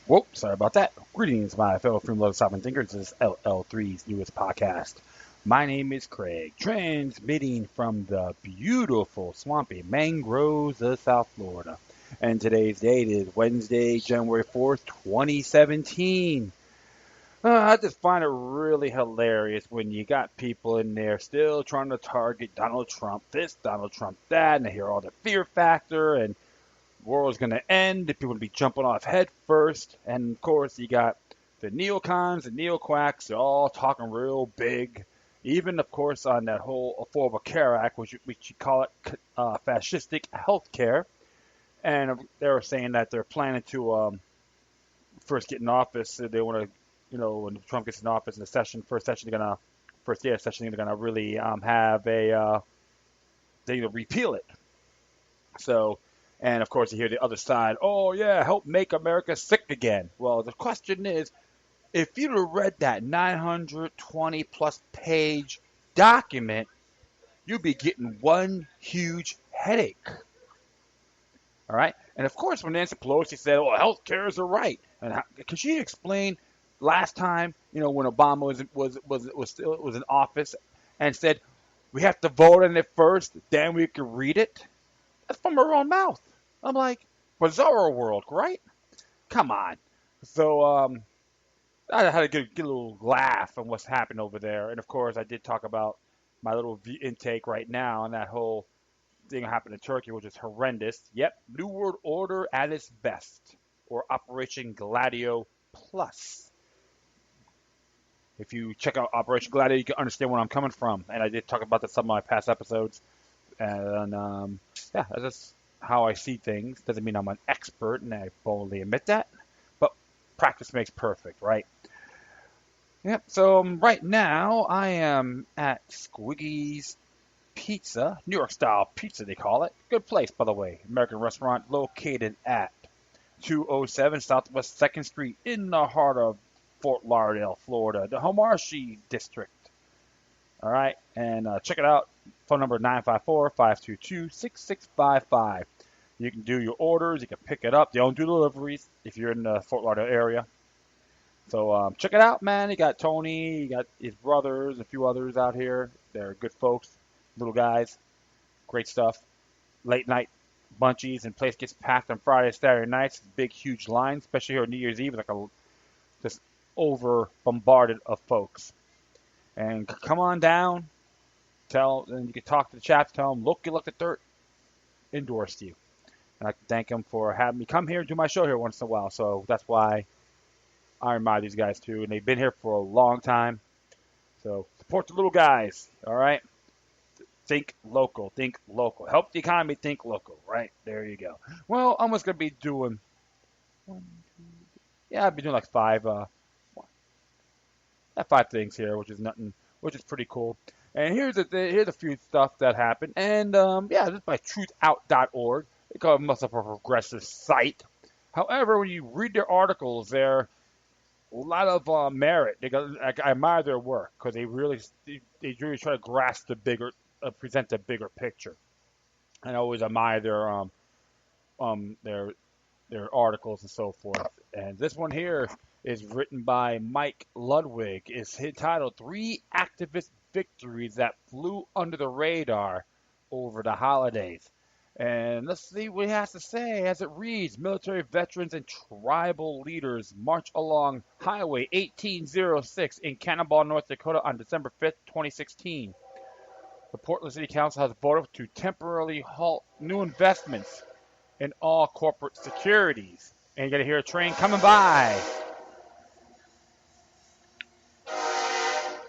Whoa, sorry about that. Greetings, my fellow freedom loving sovereign thinkers. This is LL3's newest podcast. My name is Craig, transmitting from the beautiful swampy mangroves of South Florida. And today's date is Wednesday, January 4th, 2017. I just find it really hilarious when you got people in there still trying to target Donald Trump this, Donald Trump that, and they hear all the fear factor and world's going to end, people will be jumping off head first, and of course you got the neocons and neoquacks, they're all talking real big, even of course on that whole Affordable Care Act, which you call it fascistic health care, and they were saying that they're planning to first get in office, they want to, when Trump gets in office in the first day of session, they're gonna really have they repeal it. So, and of course, you hear the other side, oh, yeah, help make America sick again. Well, the question is, if you'd have read that 920 plus page document, you'd be getting one huge headache. All right. And of course, when Nancy Pelosi said, oh, health care is a right, and could she explain last time, when Obama was in office and said, we have to vote on it first, then we can read it? That's from her own mouth. I'm like, bizarro world, right? Come on. So I had a good little laugh on what's happened over there. And of course, I did talk about my little intake right now and that whole thing that happened in Turkey, which is horrendous. Yep, New World Order at its best, or Operation Gladio Plus. If you check out Operation Gladio, you can understand where I'm coming from. And I did talk about that in some of my past episodes. And yeah, that's just how I see things. Doesn't mean I'm an expert, and I boldly admit that. But practice makes perfect, right? Yep. So right now I am at Squiggy's Pizza, New York style pizza they call it. Good place, by the way. American restaurant located at 207 Southwest 2nd Street in the heart of Fort Lauderdale, Florida, the Homarshi district. All right, and check it out. Phone number 954-522-6655. You can do your orders. You can pick it up. They don't do deliveries if you're in the Fort Lauderdale area. So check it out, man. You got Tony, you got his brothers, and a few others out here. They're good folks, little guys. Great stuff. Late night bunchies, and place gets packed on Friday, Saturday nights. Big, huge lines, especially here on New Year's Eve, like just over bombarded of folks. And come on down. And you can talk to the chaps, tell them, look, you look at dirt. Endorsed you. And I can thank them for having me come here and do my show here once in a while. So that's why I admire these guys too. And they've been here for a long time. So support the little guys, all right? Think local, think local. Help the economy, think local, right? There you go. Well, I'm just going to be doing, I'll be doing like five things here, which is nothing, which is pretty cool. And here's a few stuff that happened. And this is by truthout.org. They call it much of a progressive site. However, when you read their articles, they're a lot of merit. I admire their work because they really try to grasp the bigger, present the bigger picture. And I always admire their articles and so forth. And this one here is written by Mike Ludwig. It's entitled 3 Activist Victories That Flew Under the Radar Over the Holidays. And let's see what he has to say as it reads. Military veterans and tribal leaders march along Highway 1806 in Cannonball, North Dakota on December 5th, 2016. The Portland City Council has voted to temporarily halt new investments in all corporate securities. And you're going to hear a train coming by.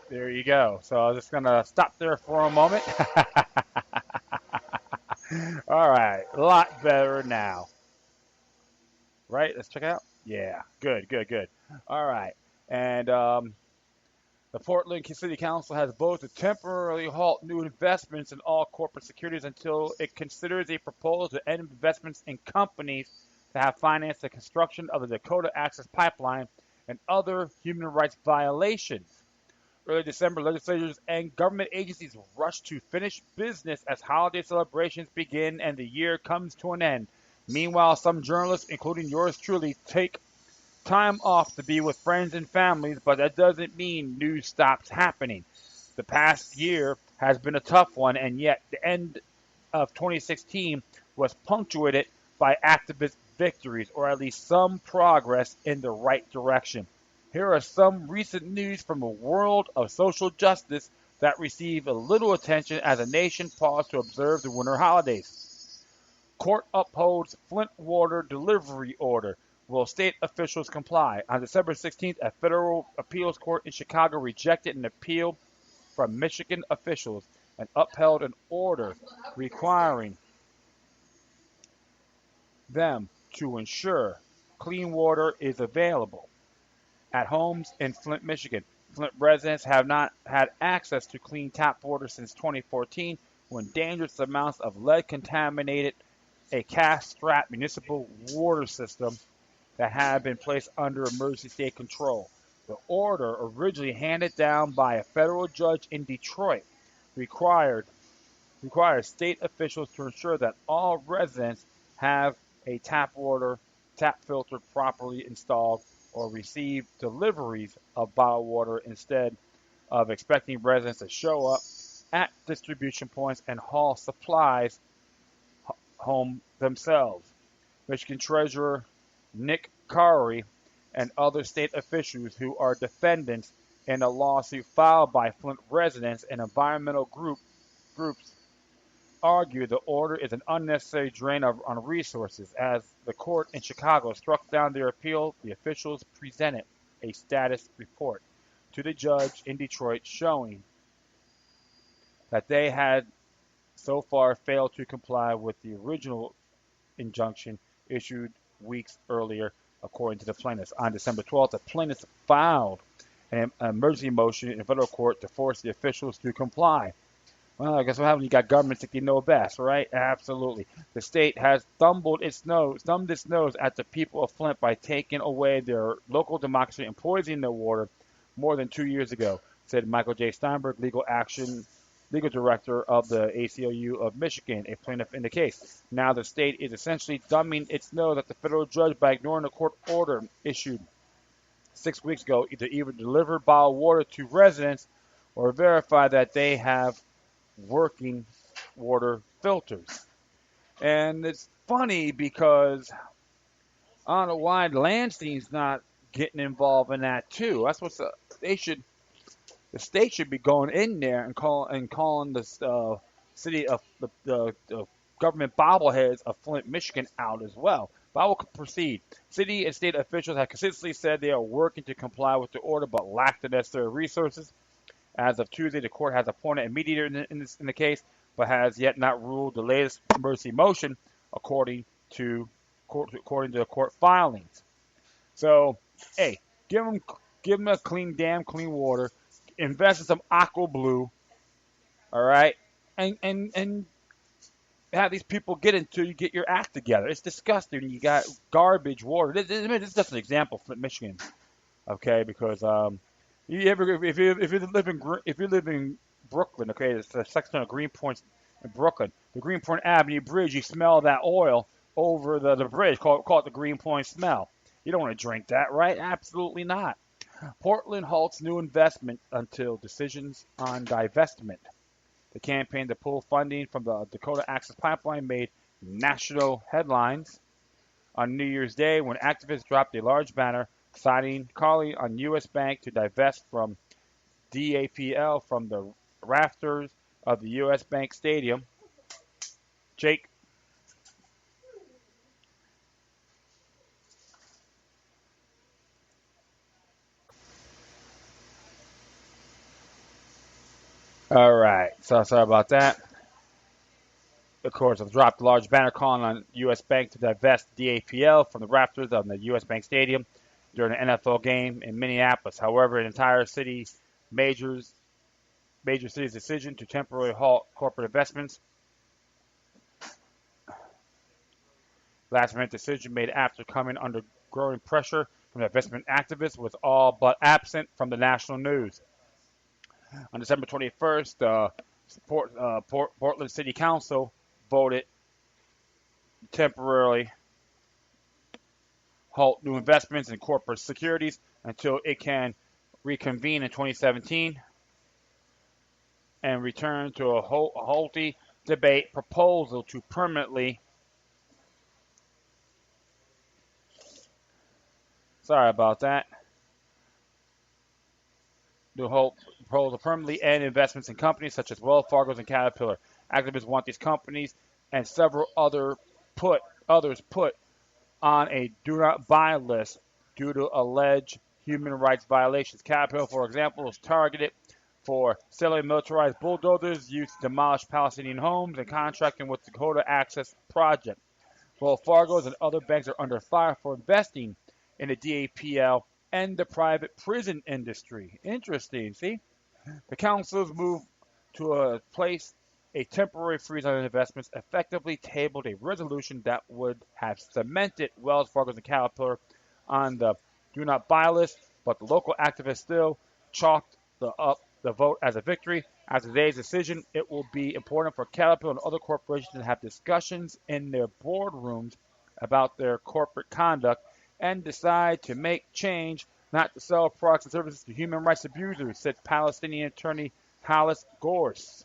There you go. So I'm just going to stop there for a moment. All right. A lot better now. Right? Let's check it out. Yeah. Good. All right. And the Portland City Council has voted to temporarily halt new investments in all corporate securities until it considers a proposal to end investments in companies that have financed the construction of the Dakota Access Pipeline and other human rights violations. Early December, legislators and government agencies rushed to finish business as holiday celebrations begin and the year comes to an end. Meanwhile, some journalists, including yours truly, take time off to be with friends and families, but that doesn't mean news stops happening. The past year has been a tough one, and yet the end of 2016 was punctuated by activist victories, or at least some progress in the right direction. Here are some recent news from a world of social justice that receive a little attention as a nation paused to observe the winter holidays. Court upholds Flint water delivery order. Will state officials comply? On December 16th, a federal appeals court in Chicago rejected an appeal from Michigan officials and upheld an order requiring them to ensure clean water is available at homes in Flint, Michigan. Flint residents have not had access to clean tap water since 2014 when dangerous amounts of lead contaminated a cash-strapped municipal water system that had been placed under emergency state control. The order, originally handed down by a federal judge in Detroit, required requires state officials to ensure that all residents have a tap filter properly installed or receive deliveries of bottled water instead of expecting residents to show up at distribution points and haul supplies home themselves. Michigan Treasurer Nick Curry and other state officials who are defendants in a lawsuit filed by Flint residents and environmental groups argue the order is an unnecessary drain on resources. As the court in Chicago struck down their appeal, the officials presented a status report to the judge in Detroit showing that they had so far failed to comply with the original injunction issued weeks earlier, according to the plaintiffs. On December 12th, the plaintiffs filed an emergency motion in federal court to force the officials to comply. Well, I guess what happens? You got governments think they know best, right? Absolutely. The state has thumbed its nose at the people of Flint by taking away their local democracy and poisoning their water more than 2 years ago, said Michael J. Steinberg, legal director of the ACLU of Michigan, a plaintiff in the case. Now the state is essentially thumbing its nose at the federal judge by ignoring the court order issued 6 weeks ago to either deliver bottled water to residents or verify that they have working water filters. And it's funny because I don't know why Landstein's not getting involved in that too. That's what they should. The state should be going in there and calling the city of the government bobbleheads of Flint, Michigan out as well. But I will proceed. City and state officials have consistently said they are working to comply with the order but lack the necessary resources. As of Tuesday, the court has appointed a mediator in the case, but has yet not ruled the latest emergency motion, according to the court filings. So, hey, give them a damn clean water. Invest in some aqua blue, all right, and have these people get until you get your act together. It's disgusting. You got garbage water. This is just an example from Michigan, okay? Because you ever if you live in Brooklyn, okay, it's a section of Greenpoint in Brooklyn, the Greenpoint Avenue Bridge. You smell that oil over the bridge. Call it the Greenpoint smell. You don't want to drink that, right? Absolutely not. Portland halts new investment until decisions on divestment. The campaign to pull funding from the Dakota Access Pipeline made national headlines on New Year's Day when activists dropped a large banner calling on U.S. Bank to divest from DAPL from the rafters of the U.S. Bank Stadium. Jake. All right. So sorry about that. Of course, I've dropped a large banner calling on U.S. Bank to divest DAPL from the rafters of the U.S. Bank Stadium during an NFL game in Minneapolis. However, an entire major city's decision to temporarily halt corporate investments. Last-minute decision made after coming under growing pressure from investment activists was all but absent from the national news. On December 21st, Portland City Council voted temporarily halt new investments in corporate securities until it can reconvene in 2017 and return to a healthy debate proposal to permanently, sorry about that, the whole proposal permanently end investments in companies such as Wells Fargo and Caterpillar. Activists want these companies and several others put on a do not buy list due to alleged human rights violations. Caterpillar, for example, is targeted for selling militarized bulldozers used to demolish Palestinian homes and contracting with the Dakota Access Project. Wells Fargo's and other banks are under fire for investing in the DAPL and the private prison industry. Interesting, see? The council's move to place a temporary freeze on investments effectively tabled a resolution that would have cemented Wells Fargo and Caterpillar on the do not buy list, but the local activists still chalked the vote as a victory. After today's decision, it will be important for Caterpillar and other corporations to have discussions in their boardrooms about their corporate conduct and decide to make change, not to sell products and services to human rights abusers, said Palestinian attorney Halis Gors.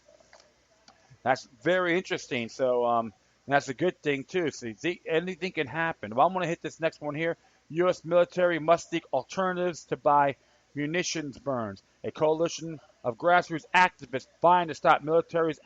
That's very interesting. So that's a good thing too. So anything can happen. Well, I'm going to hit this next one here. U.S. military must seek alternatives to buy munitions burns. A coalition of grassroots activists vying to stop military's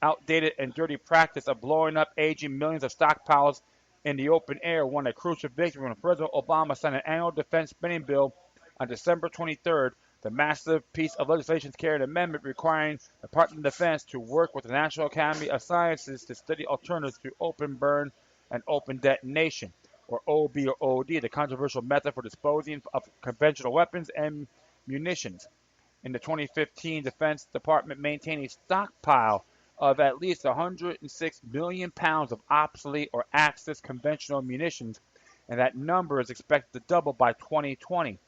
outdated and dirty practice of blowing up aging millions of stockpiles in the open air won a crucial victory when President Obama signed an annual defense spending bill on December 23rd. The massive piece of legislation carried an amendment requiring the Department of Defense to work with the National Academy of Sciences to study alternatives to open burn and open detonation, or OB or OD, the controversial method for disposing of conventional weapons and munitions. In the 2015 Defense Department maintained a stockpile of at least 106 million pounds of obsolete or Axis conventional munitions, and that number is expected to double by 2020,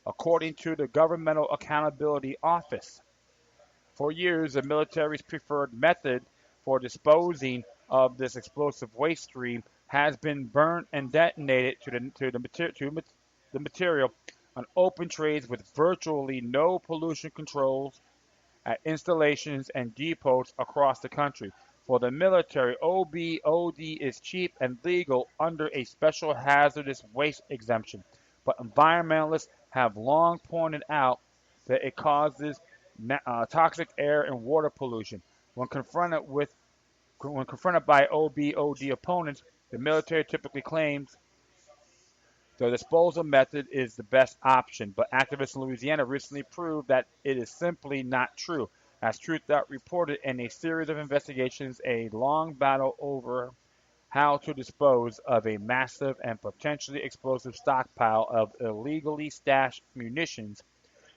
according to the Governmental Accountability Office. For years, the military's preferred method for disposing of this explosive waste stream has been burnt and detonated to the material on open trades with virtually no pollution controls at installations and depots across the country. For the military, OBOD is cheap and legal under a special hazardous waste exemption, but environmentalists have long pointed out that it causes toxic air and water pollution. When confronted with when confronted by OBOD opponents, the military typically claims the disposal method is the best option, but activists in Louisiana recently proved that it is simply not true. As Truthout reported in a series of investigations, a long battle over how to dispose of a massive and potentially explosive stockpile of illegally stashed munitions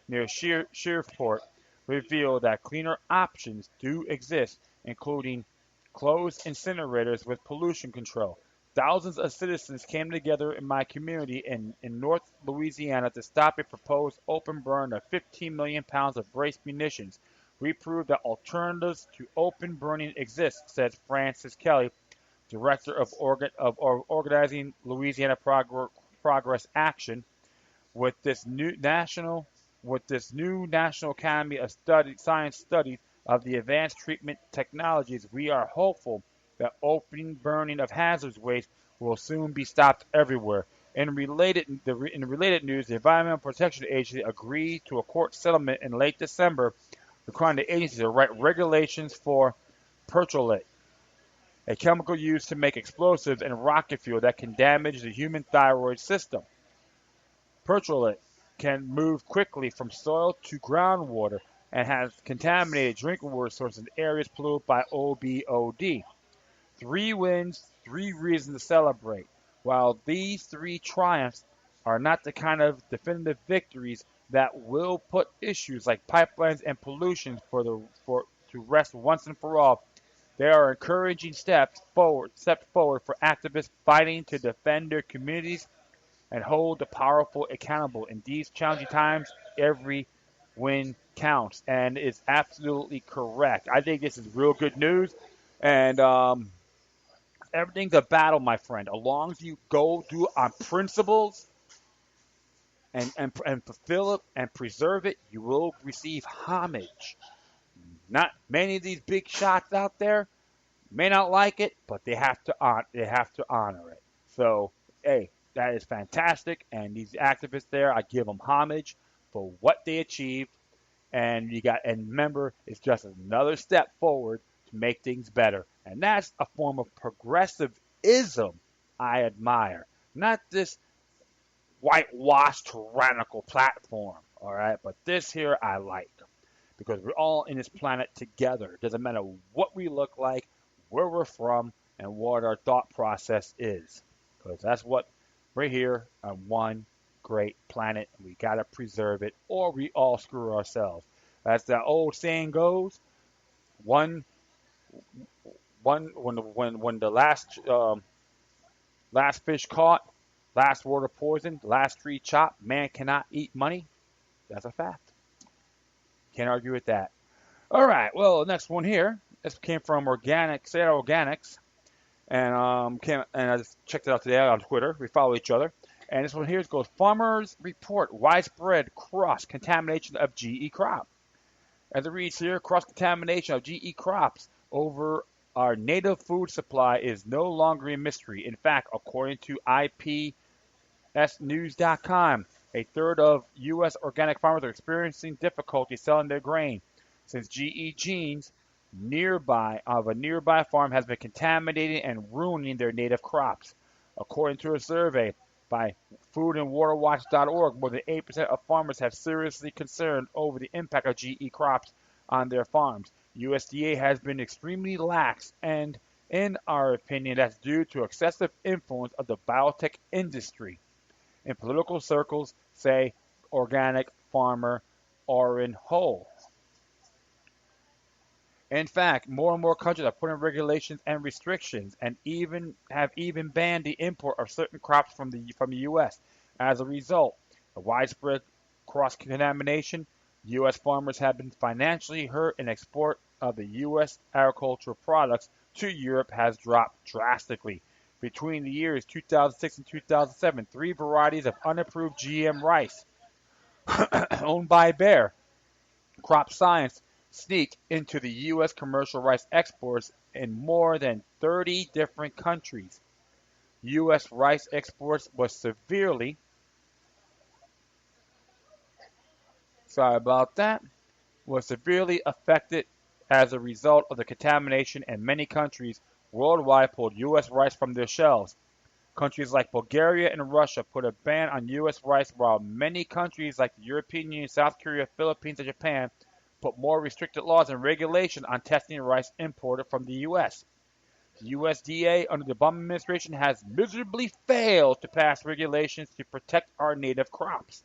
near Shreveport revealed that cleaner options do exist, including closed incinerators with pollution control. Thousands of citizens came together in my community in North Louisiana to stop a proposed open burn of 15 million pounds of waste munitions. We proved that alternatives to open burning exist, said Francis Kelly, director of organizing Louisiana Progress Action. With this new National Academy of Science study of the advanced treatment technologies, we are hopeful that open burning of hazardous waste will soon be stopped everywhere. In related news, the Environmental Protection Agency agreed to a court settlement in late December requiring the agency to write regulations for perchlorate, a chemical used to make explosives and rocket fuel that can damage the human thyroid system. Perchlorate can move quickly from soil to groundwater and has contaminated drinking water sources in areas polluted by OBOD. 3 wins, 3 reasons to celebrate. While these 3 triumphs are not the kind of definitive victories that will put issues like pipelines and pollution to rest once and for all, they are encouraging steps forward for activists fighting to defend their communities and hold the powerful accountable. In these challenging times, every win counts, and it's absolutely correct. I think this is real good news, and Everything's a battle, my friend. As long as you go do it on principles and fulfill it and preserve it, you will receive homage. Not many of these big shots out there may not like it, but they have to honor it. So, hey, that is fantastic. And these activists there, I give them homage for what they achieved. And remember, it's just another step forward to make things better. And that's a form of progressivism I admire. Not this whitewashed tyrannical platform, all right? But this here I like because we're all in this planet together. It doesn't matter what we look like, where we're from, and what our thought process is. Because that's what we're here on one great planet. We got to preserve it, or we all screw ourselves. As the old saying goes, one, when the last fish caught, last water poisoned, last tree chopped, man cannot eat money. That's a fact. Can't argue with that. All right. Well, the next one here. This came from Sarah Organics, and I just checked it out today on Twitter. We follow each other, and this one here goes: Farmers report widespread cross contamination of GE crop. As it reads here, cross contamination of GE crops over our native food supply is no longer a mystery. In fact, according to IPSnews.com, a third of U.S. organic farmers are experiencing difficulty selling their grain since GE genes of a nearby farm has been contaminating and ruining their native crops. According to a survey by foodandwaterwatch.org, more than 8% of farmers have seriously concerned over the impact of GE crops on their farms. USDA has been extremely lax, and in our opinion, that's due to excessive influence of the biotech industry. In political circles, say organic farmer Orrin Hull. In fact, more and more countries are putting regulations and restrictions, and even banned the import of certain crops from the U.S. As a result of widespread cross-contamination, U.S. farmers have been financially hurt, and export of the U.S. agricultural products to Europe has dropped drastically. Between the years 2006 and 2007, three varieties of unapproved GM rice owned by Bayer Crop Science sneaked into the U.S. commercial rice exports in more than 30 different countries. U.S. rice exports was severely affected as a result of the contamination, and many countries worldwide pulled U.S. rice from their shelves. Countries like Bulgaria and Russia put a ban on U.S. rice, while many countries like the European Union, South Korea, Philippines, and Japan put more restricted laws and regulations on testing rice imported from the U.S. The USDA under the Obama administration has miserably failed to pass regulations to protect our native crops.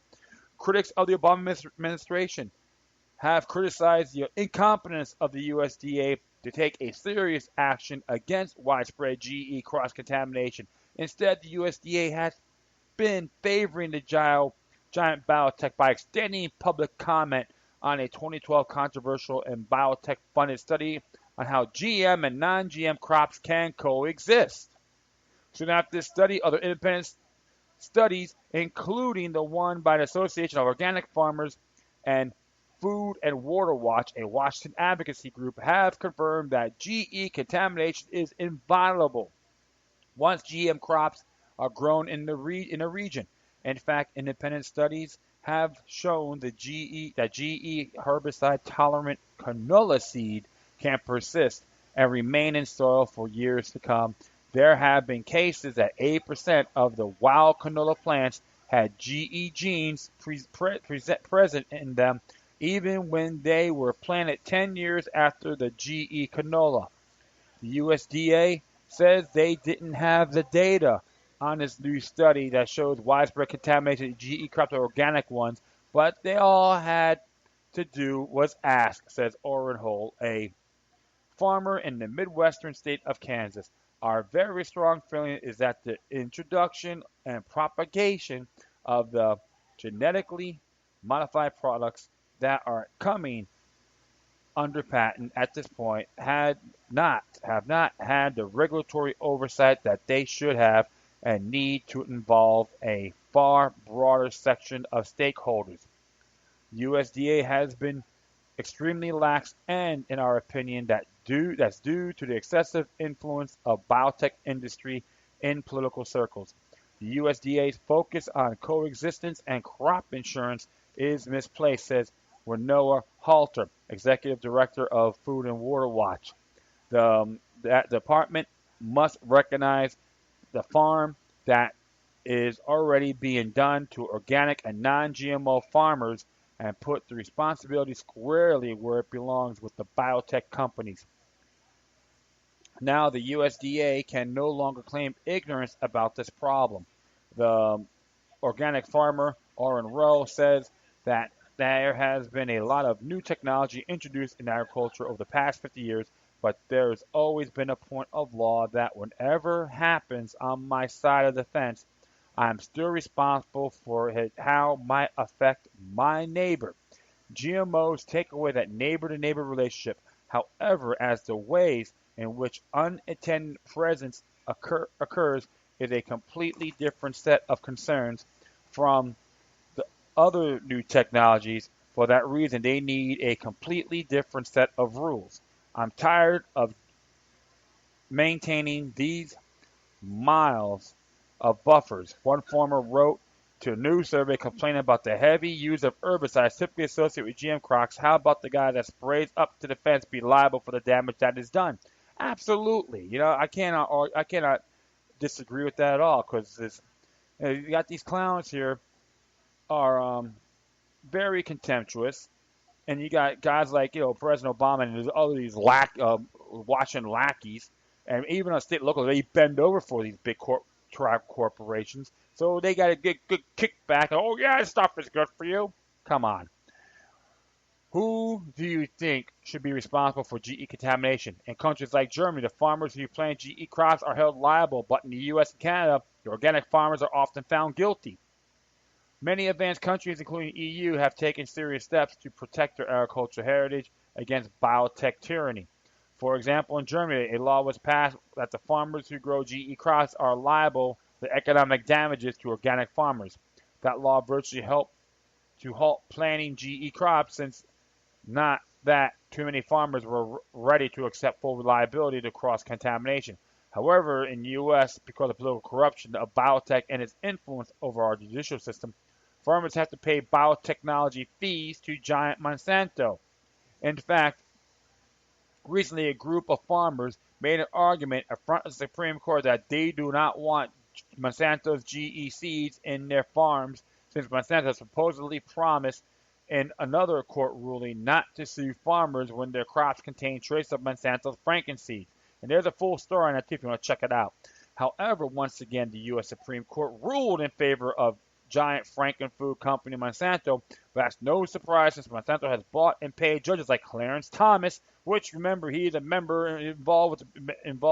Critics of the Obama administration have criticized the incompetence of the USDA to take a serious action against widespread GE cross-contamination. Instead, the USDA has been favoring the giant biotech by extending public comment on a 2012 controversial and biotech-funded study on how GM and non-GM crops can coexist. Soon after this study, other independent studies, including the one by the Association of Organic Farmers and Food and Water Watch, a Washington advocacy group, have confirmed that GE contamination is inviolable once GM crops are grown in a region. In fact, independent studies have shown that GE herbicide-tolerant canola seed can persist and remain in soil for years to come. There have been cases that 8% of the wild canola plants had GE genes present in them, even when they were planted 10 years after the GE canola. The USDA says they didn't have the data on this new study that shows widespread contamination of GE crops or organic ones, but they all had to do was ask, says Orrin Hull, a farmer in the Midwestern state of Kansas. Our very strong feeling is that the introduction and propagation of the genetically modified products that are coming under patent at this point have not had the regulatory oversight that they should have and need to involve a far broader section of stakeholders. USDA has been extremely lax and, in our opinion, that's due to the excessive influence of biotech industry in political circles. The USDA's focus on coexistence and crop insurance is misplaced, says Renoa Halter, Executive Director of Food and Water Watch. That department must recognize the farm that is already being done to organic and non-GMO farmers and put the responsibility squarely where it belongs with the biotech companies. Now the USDA can no longer claim ignorance about this problem. The organic farmer, Oren Rowe, says that there has been a lot of new technology introduced in agriculture over the past 50 years, but there's always been a point of law that whenever happens on my side of the fence, I'm still responsible for how it might affect my neighbor. GMOs take away that neighbor-to-neighbor relationship. However, as the ways in which unintended presence occurs is a completely different set of concerns from the other new technologies. For that reason, they need a completely different set of rules. I'm tired of maintaining these miles of buffers. One farmer wrote to a news survey complaining about the heavy use of herbicides typically associated with GM crops. How about the guy that sprays up to the fence be liable for the damage that is done? Absolutely. I cannot disagree with that at all because you got these clowns here are very contemptuous, and you got guys like President Obama and there's all these watching lackeys, and even on state and local, they bend over for these big corporations, so they got to get good kickback. Oh yeah, this stuff is good for you. Come on. Who do you think should be responsible for GE contamination? In countries like Germany, the farmers who plant GE crops are held liable, but in the U.S. and Canada, the organic farmers are often found guilty. Many advanced countries, including the EU, have taken serious steps to protect their agricultural heritage against biotech tyranny. For example, in Germany, a law was passed that the farmers who grow GE crops are liable for economic damages to organic farmers. That law virtually helped to halt planting GE crops since not that too many farmers were ready to accept full liability to cross-contamination. However, in the U.S., because of political corruption of biotech and its influence over our judicial system, farmers have to pay biotechnology fees to giant Monsanto. In fact, recently a group of farmers made an argument in front of the Supreme Court that they do not want Monsanto's GE seeds in their farms since Monsanto supposedly promised in another court ruling not to sue farmers when their crops contain traces of Monsanto's frankenseed. And there's a full story on that too if you want to check it out. However, once again, the U.S. Supreme Court ruled in favor of giant frankenfood company Monsanto, but that's no surprise since Monsanto has bought and paid judges like Clarence Thomas, which remember he's a member involved in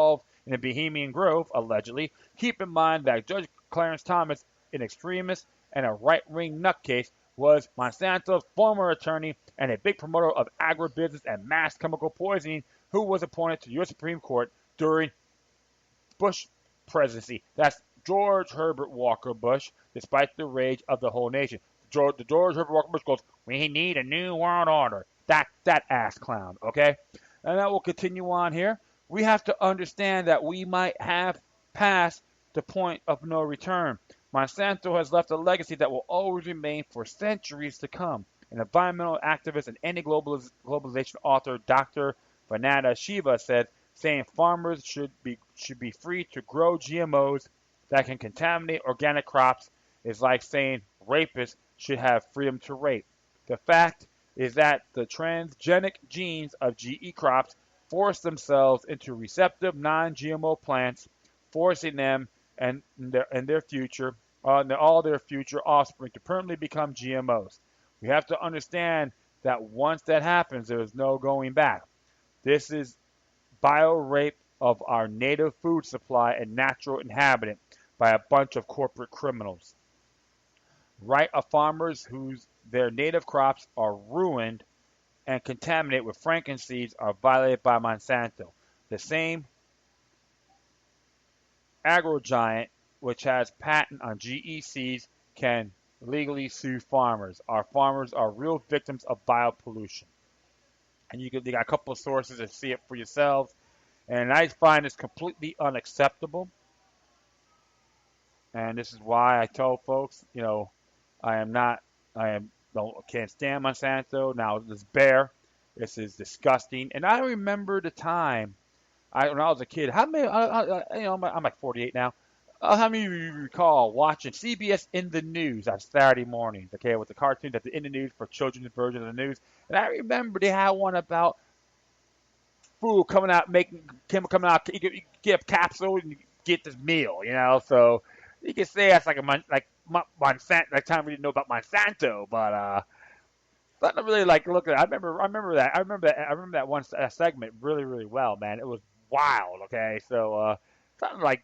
the Bohemian Grove, allegedly. Keep in mind that Judge Clarence Thomas, an extremist and a right-wing nutcase, was Monsanto's former attorney and a big promoter of agribusiness and mass chemical poisoning, who was appointed to the U.S. Supreme Court during Bush presidency. That's George Herbert Walker Bush, despite the rage of the whole nation. The George Herbert Walker Bush goes, "We need a new world order." That ass clown, okay? And that will continue on here. We have to understand that we might have passed the point of no return. Monsanto has left a legacy that will always remain for centuries to come. An environmental activist and anti-globalization author, Dr. Vandana Shiva, said, saying farmers should be free to grow GMOs that can contaminate organic crops is like saying rapists should have freedom to rape. The fact is that the transgenic genes of GE crops force themselves into receptive non-GMO plants, forcing them and their future, all their future offspring to permanently become GMOs. We have to understand that once that happens, there is no going back. This is bio-rape of our native food supply and natural inhabitant by a bunch of corporate criminals. Right of farmers their native crops are ruined and contaminated with frankincense are violated by Monsanto. The same agrogiant, which has patent on GE seeds, can legally sue farmers. Our farmers are real victims of biopollution. And you got a couple of sources to see it for yourselves. And I find this completely unacceptable. And this is why I tell folks, I am not, I am can't stand Monsanto. Now this bear, this is disgusting. And I remember the time when I was a kid. How many? I'm like 48 now. How many of you recall watching CBS in the news on Saturday mornings? Okay, with the cartoons at the in the news for children's version of the news. And I remember they had one about food coming out, coming out. You get a capsule and you get this meal. So you can say that's like Monsanto. Like time we didn't know about Monsanto, but something really like look at it. I remember that one segment really, really well, man. It was wild. Okay, so something like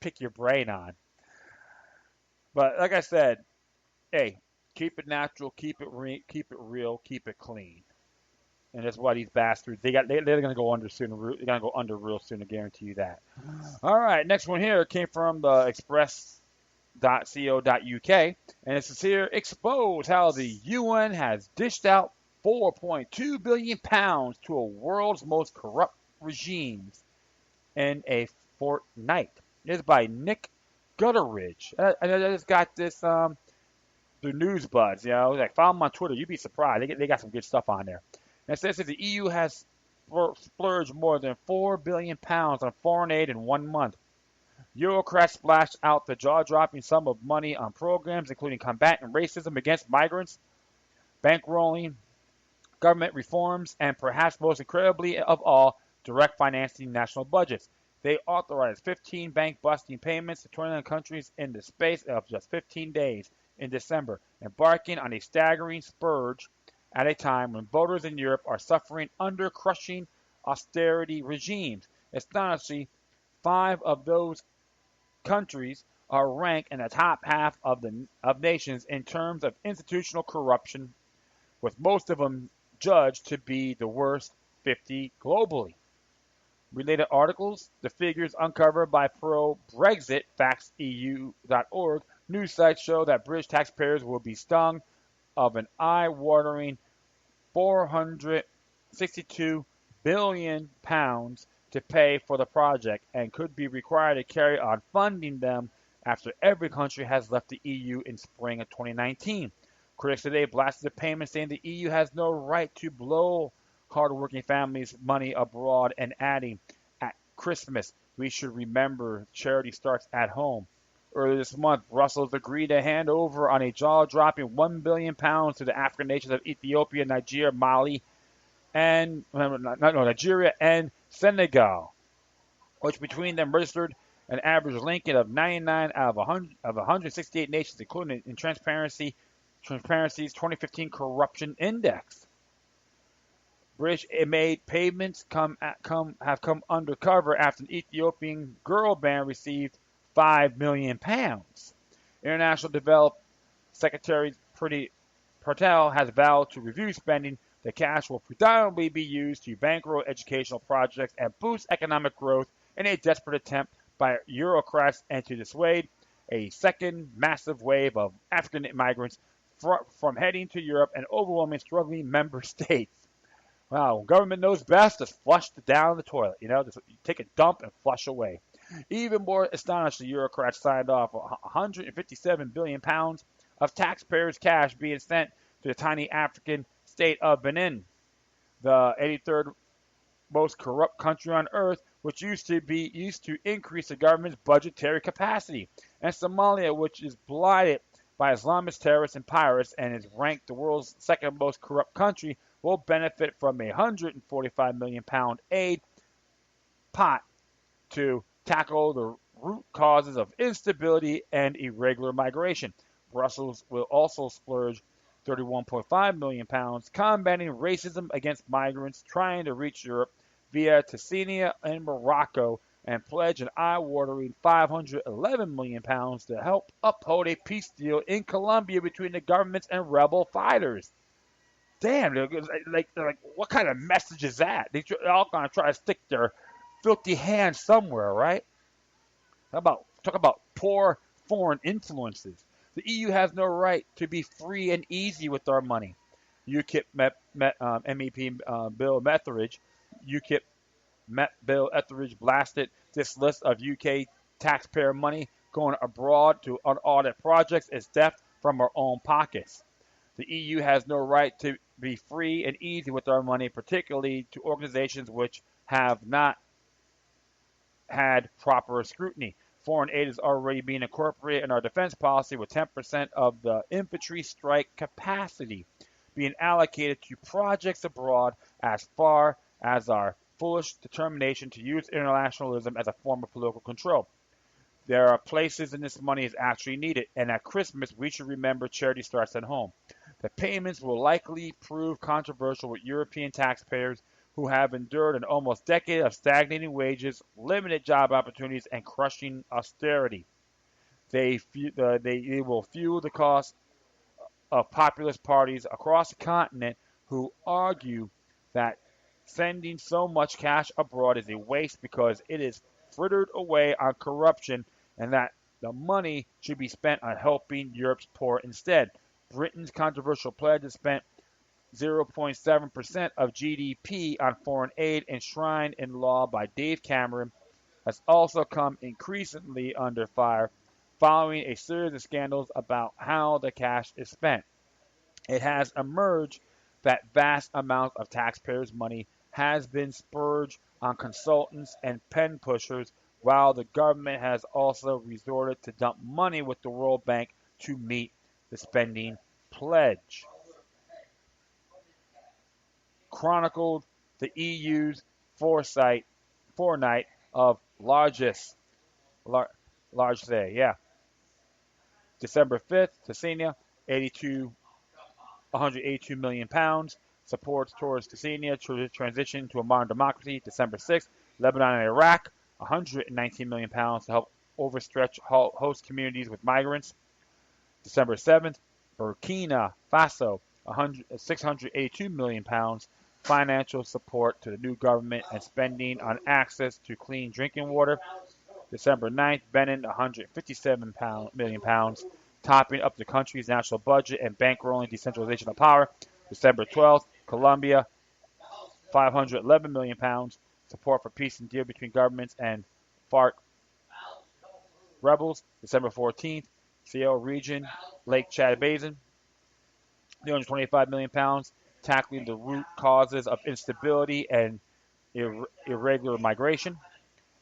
pick your brain on. But like I said, hey, keep it natural, keep it real, keep it clean. And that's why these bastards they're gonna go under soon. They're gonna go under real soon. I guarantee you that. All right, next one here came from the express.co.uk, and it says here expose how the UN has dished out 4.2 billion pounds to a world's most corrupt regimes in a fortnight. It's by Nick Gutteridge. And I just got this the news buds. Like follow them on Twitter. You'd be surprised. They got some good stuff on there. And it says that the EU has splurged more than 4 billion pounds on foreign aid in 1 month. Eurocrats splashed out the jaw-dropping sum of money on programs including combating racism against migrants, bankrolling government reforms, and perhaps most incredibly of all, direct financing national budgets. They authorized 15 bank-busting payments to 29 countries in the space of just 15 days in December, embarking on a staggering spurge at a time when voters in Europe are suffering under crushing austerity regimes. Astonishingly, 5 of those countries are ranked in the top half of nations in terms of institutional corruption, with most of them judged to be the worst 50 globally. Related articles, the figures uncovered by pro-Brexit FactsEU.org news sites show that British taxpayers will be stung of an eye-watering 462 billion pounds to pay for the project and could be required to carry on funding them after every country has left the EU in spring of 2019. Critics today blasted the payment, saying the EU has no right to blow hardworking families' money abroad, and adding, at Christmas, we should remember charity starts at home. Earlier this month, Brussels agreed to hand over on a jaw-dropping £1 billion to the African nations of Ethiopia, Nigeria, Mali, and Nigeria and Senegal, which between them registered an average ranking of 99 out of 168 nations, including in Transparency's 2015 Corruption Index. British made payments have come undercover after an Ethiopian girl band received £5 million. International Development Secretary Priti Patel has vowed to review spending. The cash will predominantly be used to bankroll educational projects and boost economic growth in a desperate attempt by Eurocrats and to dissuade a second massive wave of African migrants from heading to Europe and overwhelming struggling member states. Wow, when government knows best, just flush it down the toilet. Just take a dump and flush away. Even more astonished, the Eurocrats signed off 157 billion pounds of taxpayers' cash being sent to the tiny African state of Benin, the 83rd most corrupt country on earth, which used to increase the government's budgetary capacity, and Somalia, which is blighted by Islamist terrorists and pirates and is ranked the world's second most corrupt country, will benefit from a £145 million aid pot to tackle the root causes of instability and irregular migration. Brussels will also splurge £31.5 million combating racism against migrants trying to reach Europe via Tunisia and Morocco, and pledge an eye-watering £511 million to help uphold a peace deal in Colombia between the governments and rebel fighters. damn, like what kind of message is that? They're all gonna try to stick their filthy hands somewhere, right? Talk about poor foreign influences. The EU has no right to be free and easy with our money. MEP Bill Etheridge, UKIP Bill Etheridge blasted this list of UK taxpayer money going abroad to unaudited projects as theft from our own pockets. The EU has no right to be free and easy with our money, particularly to organizations which have not had proper scrutiny. Foreign aid is already being incorporated in our defense policy, with 10% of the infantry strike capacity being allocated to projects abroad, as far as our foolish determination to use internationalism as a form of political control. There are places in this money is actually needed, and at Christmas we should remember charity starts at home. The payments will likely prove controversial with European taxpayers who have endured an almost decade of stagnating wages, limited job opportunities, and crushing austerity. They will fuel the cost of populist parties across the continent who argue that sending so much cash abroad is a waste because it is frittered away on corruption and that the money should be spent on helping Europe's poor instead. Britain's controversial pledge to spend 0.7% of GDP on foreign aid enshrined in law by Dave Cameron has also come increasingly under fire following a series of scandals about how the cash is spent. It has emerged that vast amounts of taxpayers' money has been spurged on consultants and pen pushers, while the government has also resorted to dump money with the World Bank to meet the spending pledge. Chronicled the EU's fortnight of large day, yeah. December 5th, Tanzania, 182 million pounds. Supports towards Tanzania to transition to a modern democracy. December 6th, Lebanon and Iraq, 119 million pounds to help overstretch host communities with migrants. December 7th, Burkina Faso, 682 million pounds financial support to the new government and spending on access to clean drinking water. December 9th, Benin, 157 million pounds, topping up the country's national budget and bankrolling decentralization of power. December 12th, Colombia, 511 million pounds, support for peace and deal between governments and FARC rebels. December 14th, Sahel region, Lake Chad Basin, 325 million pounds, tackling the root causes of instability and irregular migration.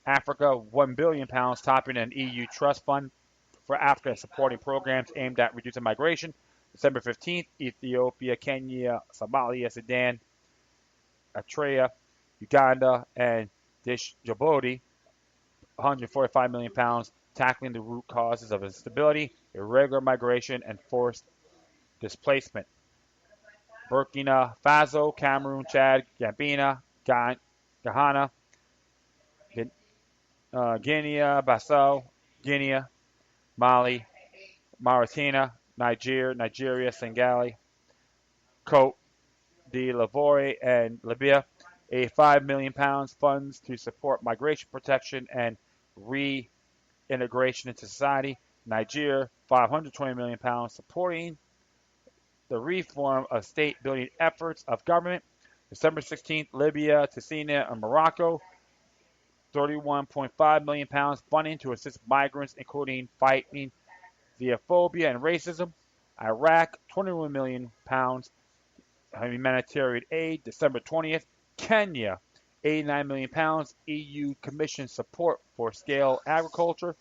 Africa, 1 billion pounds, topping an EU trust fund for Africa and supporting programs aimed at reducing migration. December 15th, Ethiopia, Kenya, Somalia, Sudan, Eritrea, Uganda, and Djibouti, 145 million pounds, tackling the root causes of instability, irregular migration, and forced displacement. Burkina Faso, Cameroon, Chad, Gambia, Ghana, Guinea-Bissau, Guinea, Mali, Mauritania, Nigeria, Senegal, Cote d'Ivoire, and Libya. A 5 million pounds funds to support migration protection and reintegration into society. Nigeria, 520 million pounds supporting the reform of state building efforts of government. December 16th, Libya, Tunisia, and Morocco, 31.5 million pounds funding to assist migrants, including fighting xenophobia and racism. Iraq, 21 million pounds humanitarian aid. December 20th, Kenya, 89 million pounds EU Commission support for scale agriculture.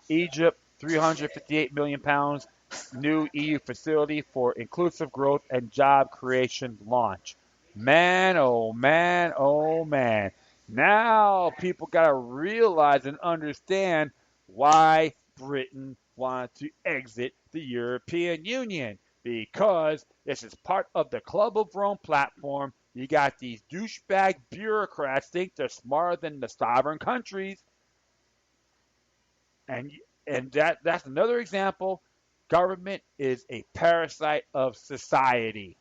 Egypt, 358 million pounds new EU facility for inclusive growth and job creation launch. Man, oh man, oh man. Now people got to realize and understand why Britain wanted to exit the European Union. Because this is part of the Club of Rome platform. You got these douchebag bureaucrats think they're smarter than the sovereign countries. And that's another example. Government is a parasite of society.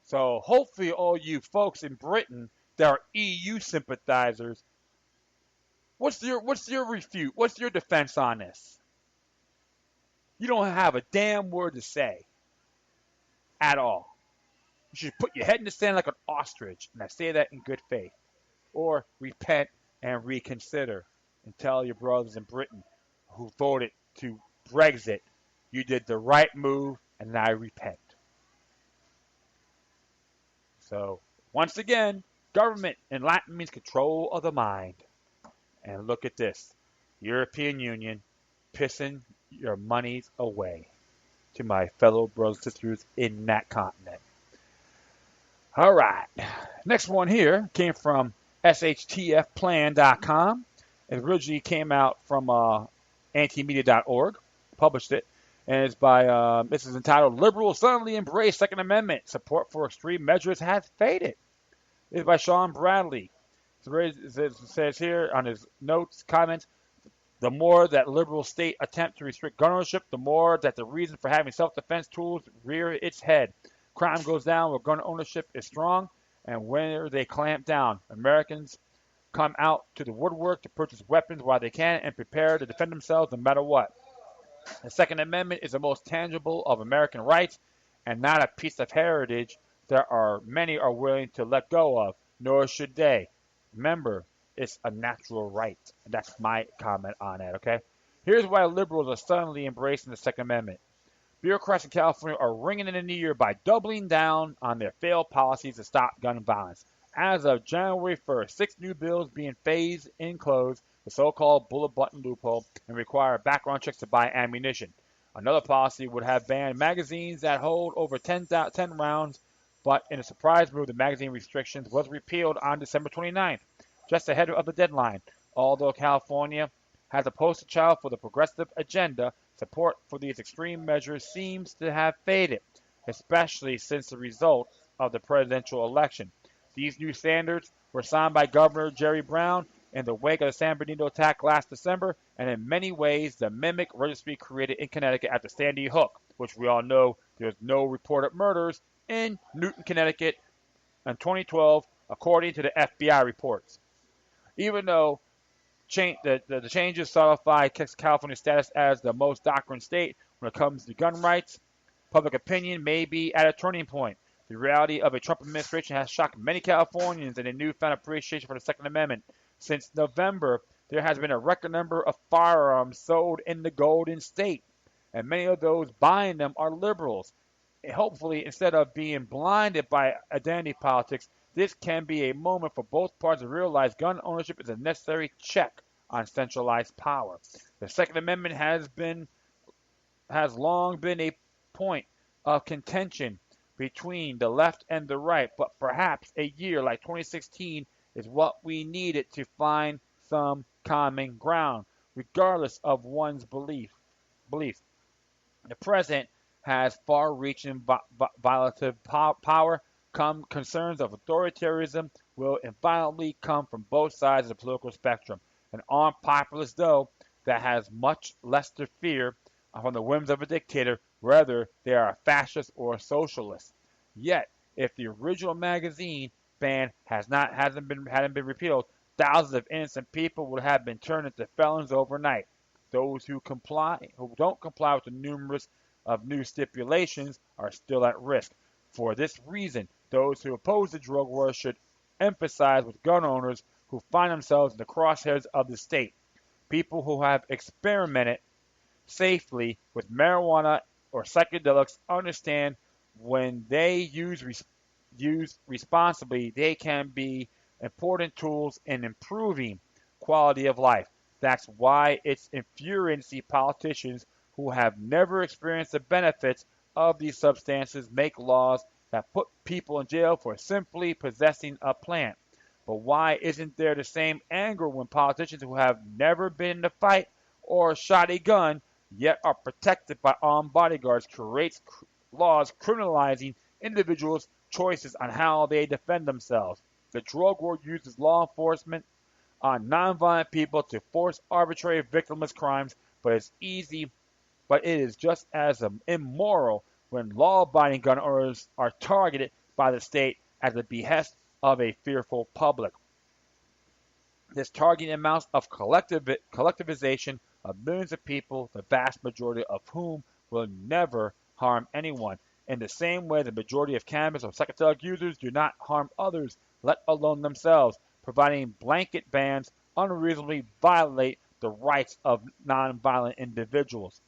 So hopefully all you folks in Britain that are EU sympathizers, what's your refute? What's your defense on this? You don't have a damn word to say at all. You should put your head in the sand like an ostrich, and I say that in good faith. Or repent and reconsider and tell your brothers in Britain who voted to Brexit, you did the right move, and I repent. So, once again, government in Latin means control of the mind. And look at this. European Union pissing your monies away to my fellow brothers and sisters in that continent. All right. Next one here came from shtfplan.com. It originally came out from antimedia.org, published it, and it's by, this is entitled Liberals Suddenly Embrace Second Amendment. Support for Extreme Measures Has Faded. It's by Sean Bradley. It says here on his notes, comments, the more that liberals state attempt to restrict gun ownership, the more that the reason for having self-defense tools rear its head. Crime goes down where gun ownership is strong, and where they clamp down. Americans come out to the woodwork to purchase weapons while they can and prepare to defend themselves no matter what. The Second Amendment is the most tangible of American rights and not a piece of heritage that many are willing to let go of, nor should they. Remember, it's a natural right. And that's my comment on that, okay? Here's why liberals are suddenly embracing the Second Amendment. Bureaucrats in California are ringing in the ear by doubling down on their failed policies to stop gun violence. As of January 1st, 6 new bills being phased in close the so-called bullet button loophole and require background checks to buy ammunition. Another policy would have banned magazines that hold over 10 rounds, but in a surprise move, the magazine restrictions was repealed on December 29th, just ahead of the deadline. Although California has a poster child for the progressive agenda, support for these extreme measures seems to have faded, especially since the result of the presidential election. These new standards were signed by Governor Jerry Brown in the wake of the San Bernardino attack last December, and in many ways the mimic registry created in Connecticut after Sandy Hook, which we all know there's no reported murders in Newton, Connecticut in 2012, according to the FBI reports. Even though the changes solidify California's status as the most doctrine state when it comes to gun rights, public opinion may be at a turning point. The reality of a Trump administration has shocked many Californians in a newfound appreciation for the Second Amendment. Since November, there has been a record number of firearms sold in the Golden State, and many of those buying them are liberals. And hopefully, instead of being blinded by identity politics, this can be a moment for both parties to realize gun ownership is a necessary check on centralized power. The Second Amendment has long been a point of contention between the left and the right, but perhaps a year like 2016 is what we needed to find some common ground, regardless of one's belief. The president has far-reaching violative power. Concerns of authoritarianism will inevitably come from both sides of the political spectrum. An armed populace, though, that has much less to fear from the whims of a dictator, whether they are a fascist or a socialist. Yet, if the original magazine ban hadn't been repealed, thousands of innocent people would have been turned into felons overnight. Those who don't comply with the numerous of new stipulations are still at risk. For this reason, those who oppose the drug war should emphasize with gun owners who find themselves in the crosshairs of the state. People who have experimented safely with marijuana or psychedelics understand when they use responsibly, they can be important tools in improving quality of life. That's why it's infuriating to see politicians who have never experienced the benefits of these substances make laws that put people in jail for simply possessing a plant. But why isn't there the same anger when politicians who have never been in a fight or shot a gun yet are protected by armed bodyguards creates laws criminalizing individuals' choices on how they defend themselves? The drug war uses law enforcement on nonviolent people to force arbitrary victimless crimes, but it is just as immoral when law-abiding gun owners are targeted by the state at the behest of a fearful public. This targeting amounts of collectivization of millions of people, the vast majority of whom will never harm anyone. In the same way, the majority of cannabis or psychedelic users do not harm others, let alone themselves. Providing blanket bans unreasonably violate the rights of nonviolent individuals.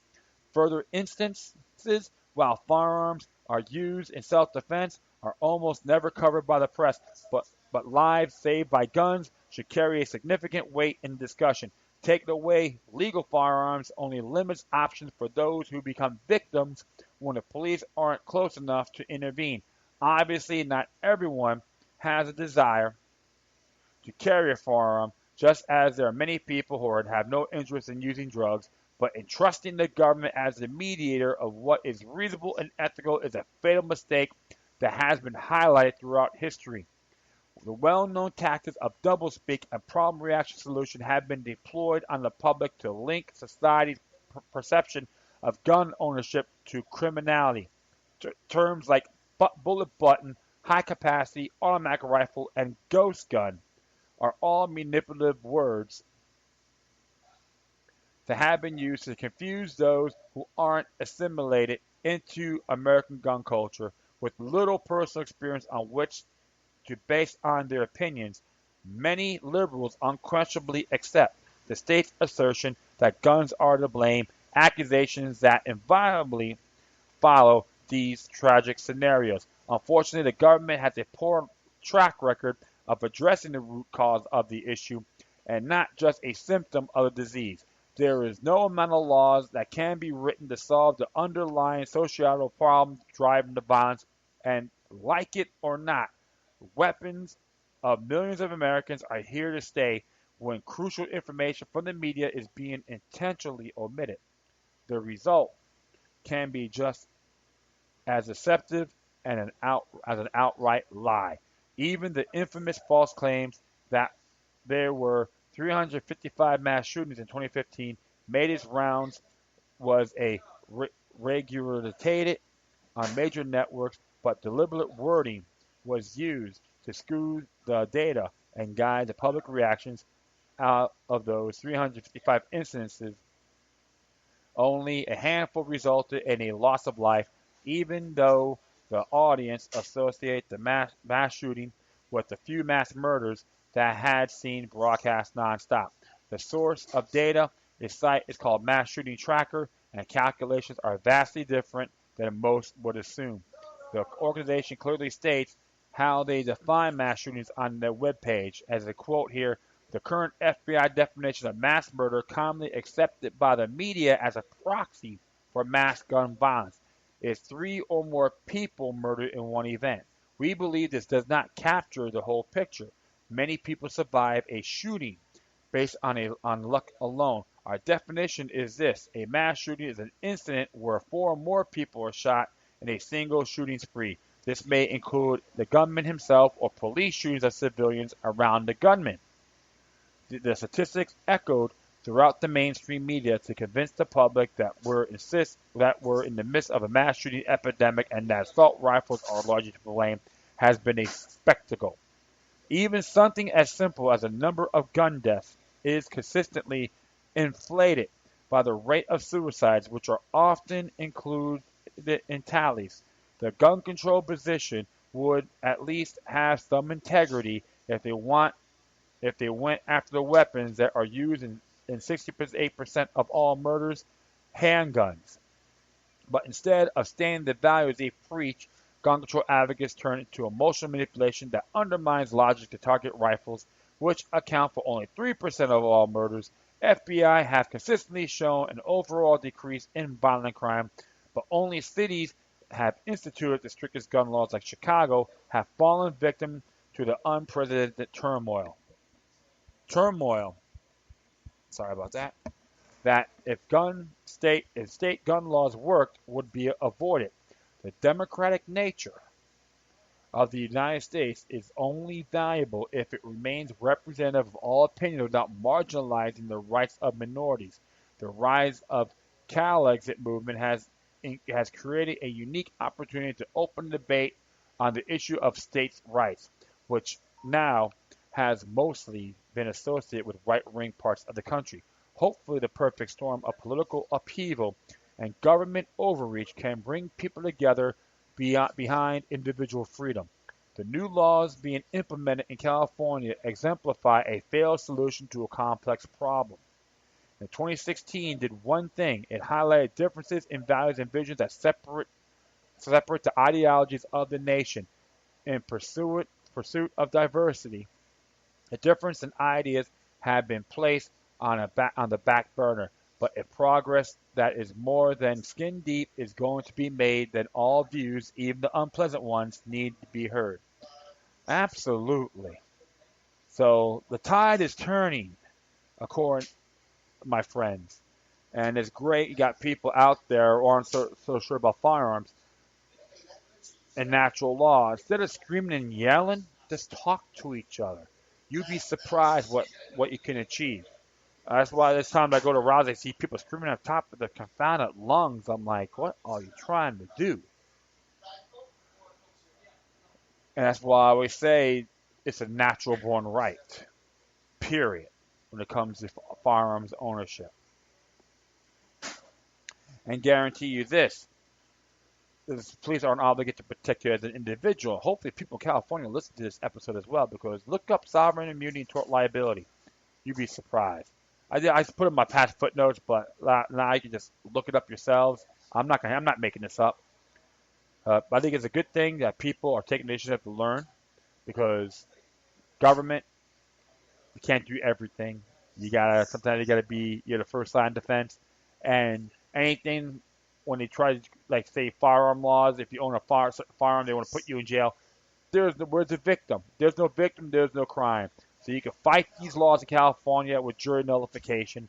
Further instances, while firearms are used in self-defense, are almost never covered by the press, but lives saved by guns should carry a significant weight in the discussion. Taking away legal firearms only limits options for those who become victims when the police aren't close enough to intervene. Obviously, not everyone has a desire to carry a firearm, just as there are many people who have no interest in using drugs, but entrusting the government as the mediator of what is reasonable and ethical is a fatal mistake that has been highlighted throughout history. The well-known tactics of doublespeak and problem reaction solution have been deployed on the public to link society's perception of gun ownership to criminality. Terms like bullet button, high capacity, automatic rifle, and ghost gun are all manipulative words that have been used to confuse those who aren't assimilated into American gun culture with little personal experience on which to base on their opinions. Many liberals unquestionably accept the state's assertion that guns are to blame, accusations that invariably follow these tragic scenarios. Unfortunately, the government has a poor track record of addressing the root cause of the issue and not just a symptom of the disease. There is no amount of laws that can be written to solve the underlying societal problems driving the violence, and like it or not, weapons of millions of Americans are here to stay when crucial information from the media is being intentionally omitted. The result can be just as deceptive and as an outright lie. Even the infamous false claims that there were 355 mass shootings in 2015 made its rounds was a regurgitated on major networks, but deliberate wording was used to skew the data and guide the public reactions. Out of those 355 incidences, only a handful resulted in a loss of life, even though the audience associated the mass shooting with the few mass murders that had seen broadcast nonstop. The source of data, the site is called Mass Shooting Tracker, and calculations are vastly different than most would assume. The organization clearly states how they define mass shootings on their webpage. As a quote here, the current FBI definition of mass murder, commonly accepted by the media as a proxy for mass gun violence, is 3 or more people murdered in one event. We believe this does not capture the whole picture. Many people survive a shooting based on luck alone. Our definition is this: a mass shooting is an incident where 4 or more people are shot in a single shooting spree. This may include the gunman himself or police shootings of civilians around the gunman. The statistics echoed throughout the mainstream media to convince the public that we're in the midst of a mass shooting epidemic and that assault rifles are largely to blame has been a spectacle. Even something as simple as the number of gun deaths is consistently inflated by the rate of suicides, which are often included in tallies. The gun control position would at least have some integrity if they went after the weapons that are used in 68% of all murders, handguns. But instead of stating the value as a preach, gun control advocates turn it to emotional manipulation that undermines logic to target rifles, which account for only 3% of all murders. FBI have consistently shown an overall decrease in violent crime, but only cities have instituted the strictest gun laws like Chicago have fallen victim to the unprecedented turmoil. Sorry about that. That if state gun laws worked would be avoided. The democratic nature of the United States is only valuable if it remains representative of all opinions without marginalizing the rights of minorities. The rise of Cal exit movement has created a unique opportunity to open debate on the issue of states' rights, which now has mostly been associated with right-wing parts of the country. Hopefully, the perfect storm of political upheaval and government overreach can bring people together behind individual freedom. The new laws being implemented in California exemplify a failed solution to a complex problem. In 2016 did one thing. It highlighted differences in values and visions that separate the ideologies of the nation. In pursuit of diversity, the difference in ideas have been placed on the back burner, but a progress that is more than skin deep is going to be made. Then all views, even the unpleasant ones, need to be heard. Absolutely. So the tide is turning, according my friends, and it's great. You got people out there who aren't so sure about firearms and natural law. Instead of screaming and yelling, just talk to each other. You'd be surprised what you can achieve. That's why this time I go to Rouse, I see people screaming at the top of their confounded lungs. I'm like, what are you trying to do? And that's why I always say it's a natural born right, period, when it comes to firearms ownership. And guarantee you this, the police aren't obligated to protect you as an individual. Hopefully people in California listen to this episode as well, because look up sovereign immunity and tort liability. You'd be surprised. I just put in my past footnotes, but now you can just look it up yourselves. I'm not making this up. But I think it's a good thing that people are taking the initiative to learn, because government, you can't do everything. Sometimes you gotta be the first line of defense, and anything when they try to, like, say firearm laws, if you own a firearm, they want to put you in jail. Where's the victim? There's no victim. There's no crime. So you can fight these laws in California with jury nullification.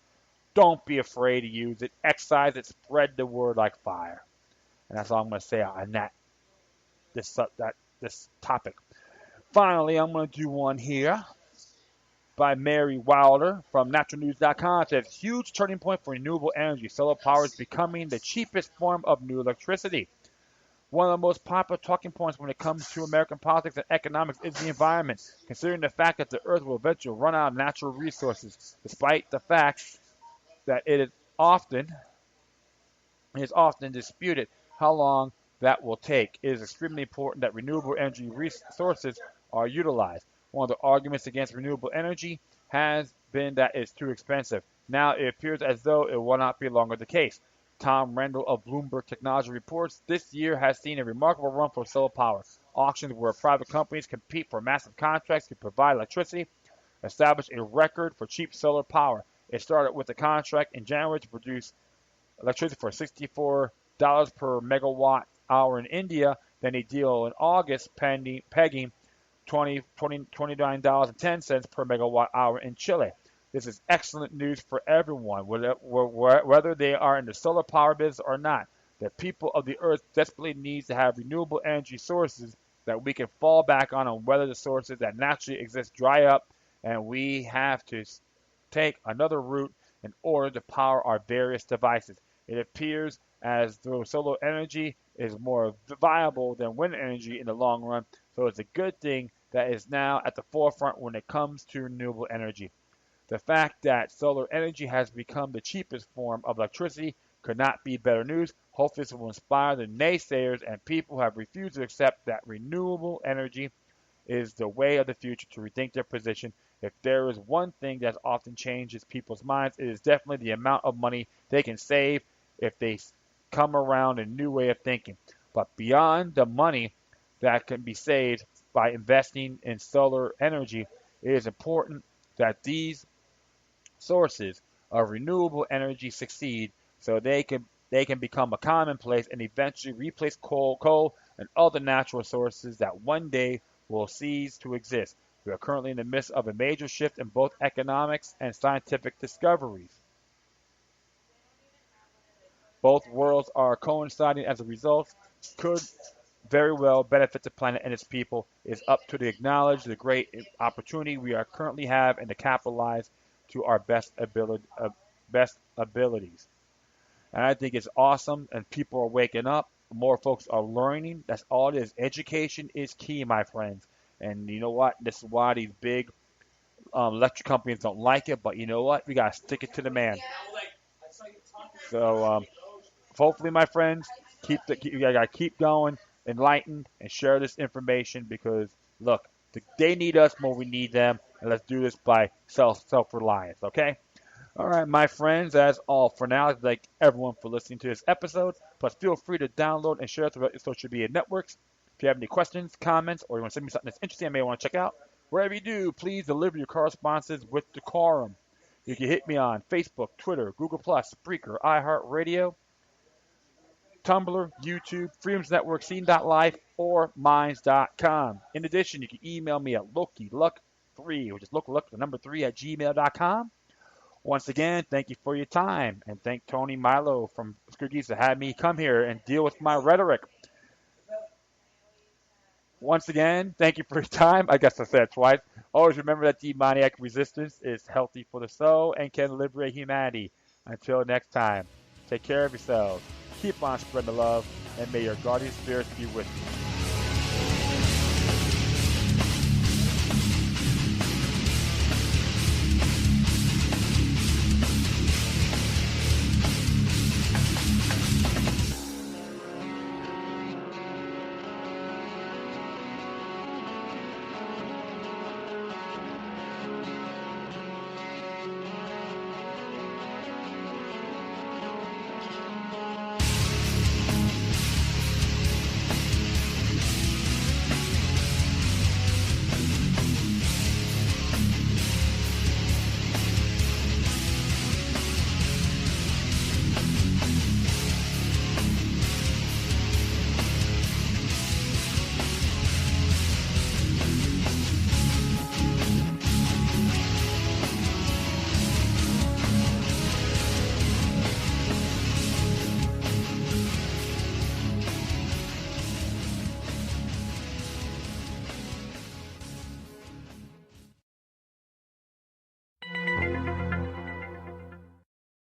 Don't be afraid to use it. Excise it. Spread the word like fire. And that's all I'm going to say on this topic. Finally, I'm going to do one here by Mary Wilder from naturalnews.com. It says, huge turning point for renewable energy. Solar power is becoming the cheapest form of new electricity. One of the most popular talking points when it comes to American politics and economics is the environment, considering the fact that the Earth will eventually run out of natural resources, despite the fact that it is often disputed how long that will take. It is extremely important that renewable energy resources are utilized. One of the arguments against renewable energy has been that it's too expensive. Now it appears as though it will not be longer the case. Tom Rendell of Bloomberg Technology reports this year has seen a remarkable run for solar power. Auctions where private companies compete for massive contracts to provide electricity established a record for cheap solar power. It started with a contract in January to produce electricity for $64 per megawatt hour in India, then a deal in August pegging $29.10 per megawatt hour in Chile. This is excellent news for everyone, whether they are in the solar power business or not. The people of the earth desperately need to have renewable energy sources that we can fall back on and whether the sources that naturally exist dry up, and we have to take another route in order to power our various devices. It appears as though solar energy is more viable than wind energy in the long run, so it's a good thing that is now at the forefront when it comes to renewable energy. The fact that solar energy has become the cheapest form of electricity could not be better news. Hopefully this will inspire the naysayers and people who have refused to accept that renewable energy is the way of the future to rethink their position. If there is one thing that often changes people's minds, it is definitely the amount of money they can save if they come around a new way of thinking. But beyond the money that can be saved by investing in solar energy, it is important that these sources of renewable energy succeed so they can become a commonplace and eventually replace coal and other natural sources that one day will cease to exist. We are currently in the midst of a major shift in both economics and scientific discoveries. Both worlds are coinciding as a result, could very well benefit the planet and its people. It is up to acknowledge the great opportunity we are currently have and to capitalize to our best abilities. And I think it's awesome, and people are waking up. more folks are learning. That's all it is. Education is key, my friends. And you know what? This is why these big electric companies don't like it. But you know what? We gotta stick it to the man. So hopefully, my friends, you gotta keep going, enlighten, and share this information because look, they need us more we need them, and let's do this by self reliance. Okay. All right, my friends, that's all for now. I'd like to thank everyone for listening to this episode. Plus, feel free to download and share it throughout your social media networks. If you have any questions, comments, or you want to send me something that's interesting I may want to check out, wherever you do, please deliver your correspondences with decorum. You can hit me on Facebook, Twitter, Google+, Spreaker, iHeartRadio, Tumblr, YouTube, Freedoms Network, Scene.life, or Minds.com. In addition, you can email me at LokiLuck3, which is LokiLuck, the number 3 at gmail.com. Once again, thank you for your time, and thank Tony Milo from Squiggy to have me come here and deal with my rhetoric. Once again, thank you for your time. I guess I said it twice. Always remember that demoniac resistance is healthy for the soul and can liberate humanity. Until next time, take care of yourselves, keep on spreading the love, and may your guardian spirits be with you.